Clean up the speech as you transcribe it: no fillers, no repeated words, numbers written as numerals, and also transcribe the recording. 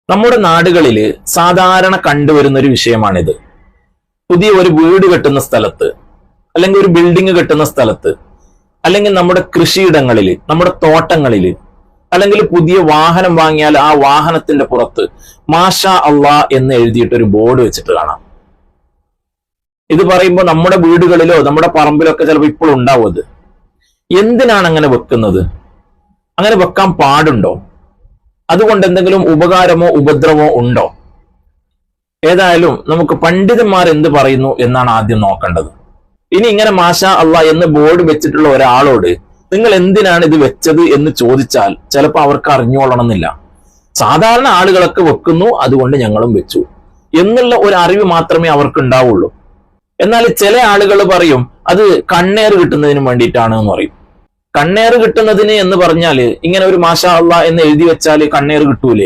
നമ്മുടെ നാടുകളിൽ സാധാരണ കണ്ടുവരുന്ന ഒരു വിഷയമാണിത്. പുതിയ ഒരു വീട് കെട്ടുന്ന സ്ഥലത്ത്, അല്ലെങ്കിൽ ഒരു ബിൽഡിംഗ് കെട്ടുന്ന സ്ഥലത്ത്, അല്ലെങ്കിൽ നമ്മുടെ കൃഷിയിടങ്ങളിൽ, നമ്മുടെ തോട്ടങ്ങളിൽ, അല്ലെങ്കിൽ പുതിയ വാഹനം വാങ്ങിയാൽ ആ വാഹനത്തിന്റെ പുറത്ത് മാഷാ അള്ളാ എന്ന് എഴുതിയിട്ട് ഒരു ബോർഡ് വെച്ചിട്ട് കാണാം. ഇത് പറയുമ്പോൾ നമ്മുടെ വീടുകളിലോ നമ്മുടെ പറമ്പിലോ ഒക്കെ ചിലപ്പോൾ ഇപ്പോഴും ഉണ്ടാവും. അത് എന്തിനാണ് അങ്ങനെ വെക്കുന്നത്? അങ്ങനെ വെക്കാൻ പാടുണ്ടോ? അതുകൊണ്ട് എന്തെങ്കിലും ഉപകാരമോ ഉപദ്രവമോ ഉണ്ടോ? ഏതായാലും നമുക്ക് പണ്ഡിതന്മാർ എന്ത് പറയുന്നു എന്നാണ് ആദ്യം നോക്കേണ്ടത്. ഇനി ഇങ്ങനെ മാഷാ അള്ളാ എന്ന് ബോർഡ് വെച്ചിട്ടുള്ള ഒരാളോട് നിങ്ങൾ എന്തിനാണ് ഇത് വെച്ചത് എന്ന് ചോദിച്ചാൽ ചിലപ്പോൾ അവർക്ക് അറിഞ്ഞോളണമെന്നില്ല. സാധാരണ ആളുകളൊക്കെ വെക്കുന്നു, അതുകൊണ്ട് ഞങ്ങളും വെച്ചു എന്നുള്ള ഒരു അറിവ് മാത്രമേ അവർക്ക് ഉണ്ടാവുള്ളൂ. എന്നാൽ ചില ആളുകൾ പറയും അത് കണ്ണേറ് കിട്ടുന്നതിന് വേണ്ടിയിട്ടാണ് എന്ന് പറയും. കണ്ണേറ് കിട്ടുന്നതിന് എന്ന് പറഞ്ഞാൽ ഇങ്ങനെ ഒരു മാഷാ അള്ളാ എന്ന് എഴുതി വെച്ചാൽ കണ്ണേറ് കിട്ടൂലേ?